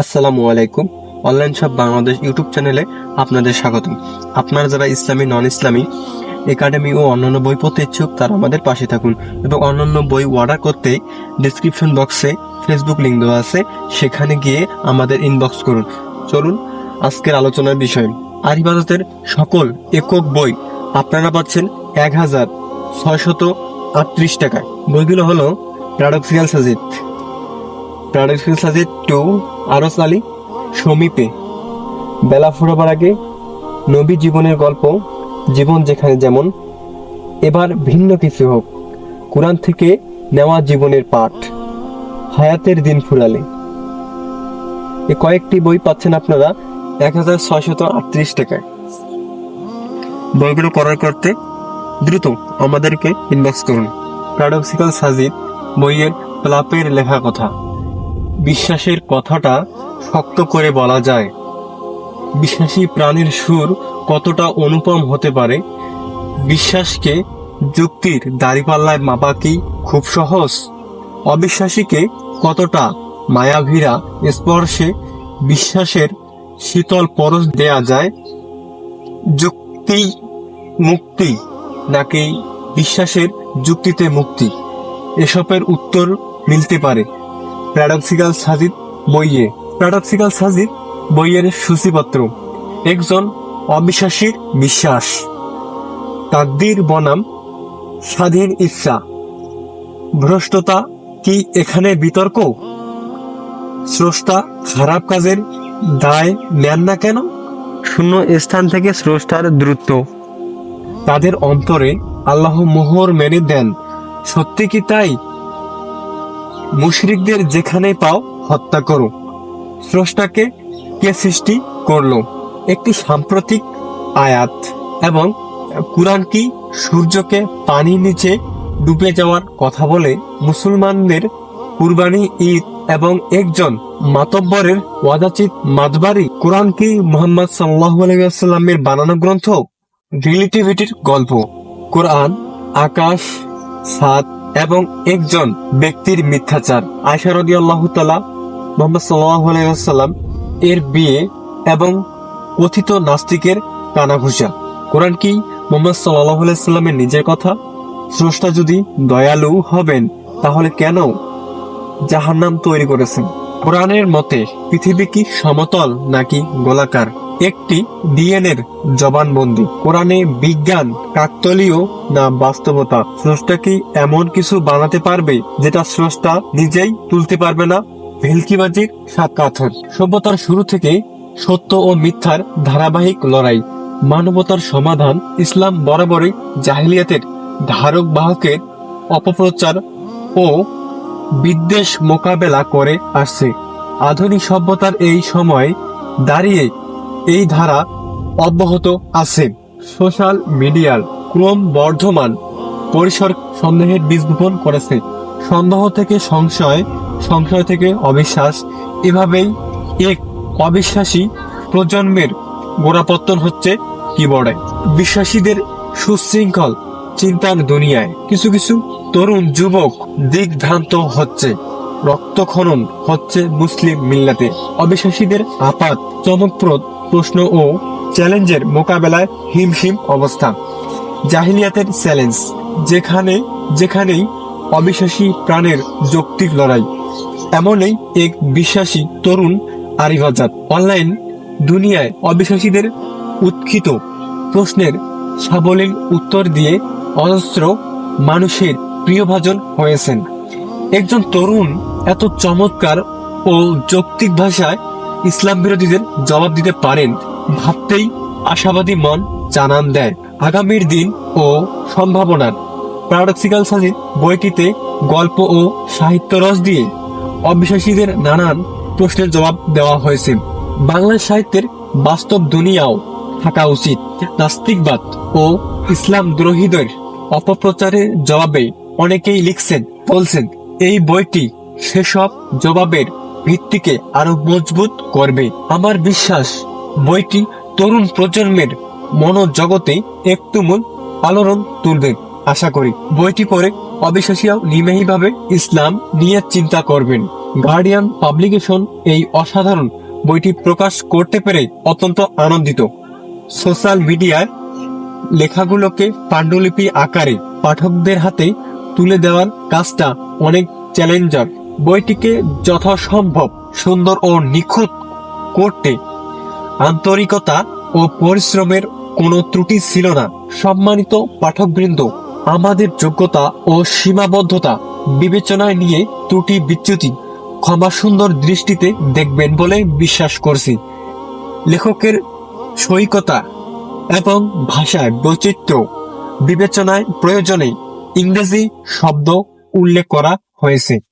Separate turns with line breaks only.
আসসালামু আলাইকুম। Online shop Bangladesh YouTube চ্যানেলে আপনাদের স্বাগতম। আপনারা যারা ইসলামী, নন ইসলামী, একাডেমি ও অন্যান্য বই পড়তে ইচ্ছুক তারা আমাদের পাশে থাকুন এবং অন্যান্য বই অর্ডার করতে ডিসক্রিপশন বক্সে ফেসবুক লিংক দেওয়া আছে, সেখানে গিয়ে আমাদের ইনবক্স করুন। চলুন আজকের আলোচনার বিষয়। আরিবাজাতের সকল একক বই আপনারা পাচ্ছেন ১,৬৩৮ টাকায়। বইগুলো হলো প্যারাডক্সিক্যাল সাজিদ, প্যারাডক্সিক্যাল সাজিদ 2, আরস আলী, সমীপে, বেলা ফুরোবার আগে, নবী জীবনের গল্প, জীবন যেখানে যেমন, এবার ভিন্ন কিছু হোক, কোরআন থেকে নেওয়া জীবনের পাঠ, হায়াতের দিন ফুরালে। এ কয়েকটি বই পাচ্ছেন আপনারা ১,৬৩৮ টাকায়। বইগুলো ক্রয় করতে দ্রুত আমাদেরকে ইনবক্স করুন। প্যারাডক্সিক্যাল সাজিদ বইয়ের প্লাপের লেখা কথা। বিশ্বাসের কথাটা শক্ত করে বলা যায়। বিশ্বাসী প্রাণীর সুর কতটা অনুপম হতে পারে। বিশ্বাসকে যুক্তির দাঁড়িপাল্লায় মাপা কি খুব সহজ? অবিশ্বাসীকে কতটা মায়াভীরা স্পর্শে বিশ্বাসের শীতল পরশ দেয়া যায়? যুক্তি মুক্তি নাকি বিশ্বাসের যুক্তিতে মুক্তি? এসবের উত্তর মিলতে পারে প্যারাডক্সিক্যাল সাজিদ বইয়ে। প্যারাডক্সিক্যাল সাজিদ বইয়ের সূচিপত্র। একজন অবিশ্বাসীর বিশ্বাস। তাকদীর বনাম স্বাধীন ইচ্ছা। ভ্রষ্টতা কি এখানে বিতর্ক? স্রষ্টা খারাপ কাজের দায় নেন না কেন? শূন্য স্থান থেকে স্রষ্টার দ্রুত। তাদের অন্তরে আল্লাহ মোহর মেরে দেন, সত্যি কি তাই? মুশরিকদের যেখানে পাও হত্যা করো। স্রষ্টাকে কে সৃষ্টি করলো? একটি সাম্প্রতিক আয়াত। এবং কুরআন কি সূর্যকে পানির নিচে ডুবে যাওয়ার কথা বলে? মুসলমানদের কুরবানি, ঈদ এবং একজন মাতব্বরের ওয়াদাচিত মাতবারি। কোরআন কি মুহাম্মদ সাল্লাল্লাহু আলাইহি ওয়াসাল্লামের বানানো গ্রন্থ? রিলেটিভিটির গল্প। কোরআন, আকাশ, ছাদ এবং একজন ব্যক্তির মিথ্যাচার। আয়েশা রাদিয়াল্লাহু তাআলা মুহাম্মদ সাল্লাল্লাহু আলাইহি ওয়াসাল্লাম এর বিয়ে এবং কথিত নাস্তিকের কানাঘুষা। কোরআন কি মুহাম্মদ সাল্লাল্লাহু আলাইহি ওয়াসাল্লামের নিজের কথা? স্রষ্টা যদি দয়ালু হবেন তাহলে কেন জাহান্নাম তৈরি করেছেন? কোরআনের মতে পৃথিবী কি সমতল নাকি গোলাকার? একটি ডিএনএর জবানবন্দি। কোরআনে বিজ্ঞান কাকতালীয় না বাস্তবতা? স্রষ্টা কি এমন কিছু বানাতে পারবে যেটা স্রষ্টা নিজেই তুলতে পারবে না? ভেলকিবাজির সাতকাথর। সভ্যতার শুরু থেকে সত্য ও মিথ্যার ধারাবাহিক লড়াই। মানবতার সমাধান। ইসলাম বরাবরই জাহিলিয়াতের ধারক বাহকের অপপ্রচার ও বিদ্বেষ মোকাবেলা করে আসছে। আধুনিক সভ্যতার এই সময় দাঁড়িয়ে এই ধারা অব্যাহত আছে। সোশ্যাল মিডিয়ার ক্রমবর্ধমান পরিসর সন্দেহের বীজ বপন করেছে। সন্দেহ থেকে সংশয়, সংশয় থেকে অবিশ্বাস, এভাবেই এক অবিশ্বাসী প্রজন্মের গোড়াপত্তন হচ্ছে কিবোর্ডে। বিশ্বাসীদের সুশৃঙ্খল চিন্তার দুনিয়ায় কিছু কিছু তরুণ যুবক দিকভ্রান্ত হচ্ছে। রক্তক্ষরণ হচ্ছে মুসলিম মিল্লাতে। অবিশ্বাসীদের আপাত চমকপ্রদ প্রশ্ন ও চ্যালেঞ্জের মোকাবেলায় হিমশিম অবস্থা। জাহিলিয়াতের চ্যালেঞ্জ। যেখানেই অবিশ্বাসী প্রাণের যৌক্তিক লড়াই। এমনই এক বিশ্বাসী তরুণ আরিবাজাত অনলাইন দুনিয়ায় অবিশ্বাসীদের উৎক্ষিত প্রশ্নের সাবলীল উত্তর দিয়ে অজস্র মানুষের প্রিয়ভাজন হয়েছেন। একজন তরুণ এত চমৎকার ও যৌক্তিক ভাষায় ইসলাম বিরোধীদের জবাব দিতে পারেন ভাবতেই আশাবাদী মন জানান দেয় আগামীর দিন ও সম্ভাবনার। প্যারাডক্সিক্যাল সাজিদ বইটিতে গল্প ও সাহিত্য রস দিয়ে অবিশ্বাসীদের নানান প্রশ্নের জবাব দেওয়া হয়েছে। বাংলা সাহিত্যের বাস্তব দুনিয়াও থাকা উচিত। নাস্তিকবাদ ও ইসলাম দ্রোহীদের অপপ্রচারের জবাবে অনেকেই লিখছেন, বলছেন এই বইটি সেসব জবাবের ভিত্তিকে আরো মজবুত করবে। আমার বিশ্বাস বইটি তরুণ প্রজন্মের মনোজগতে এক তুমুল আলোড়ন তুলবে। আশা করি বইটি পড়ে অবিশ্বাসীয় নিমেষীভাবে ইসলাম নিয়ে চিন্তা করবেন। গার্ডিয়ান পাবলিকেশন এই অসাধারণ বইটি প্রকাশ করতে পেরে অত্যন্ত আনন্দিত। সোশ্যাল মিডিয়ায় লেখাগুলোকে পাণ্ডুলিপি আকারে পাঠকদের হাতে তুলে দেওয়ার কাজটা অনেক চ্যালেঞ্জার। বইটিকে যথাসম্ভব সুন্দর ও নিখুঁত করতে আন্তরিকতা ও পরিশ্রমের কোনো ত্রুটি ছিল না। সম্মানিত পাঠকবৃন্দ, আমাদের যোগ্যতা ও সীমাবদ্ধতা বিবেচনায় নিয়ে ত্রুটি বিচ্যুতি ক্ষমা সুন্দর দৃষ্টিতে দেখবেন বলে বিশ্বাস করছি। লেখকের সৈকতা এবং ভাষায় বৈচিত্র্য বিবেচনায় প্রয়োজনে ইংরেজি শব্দ উল্লেখ করা হয়েছে।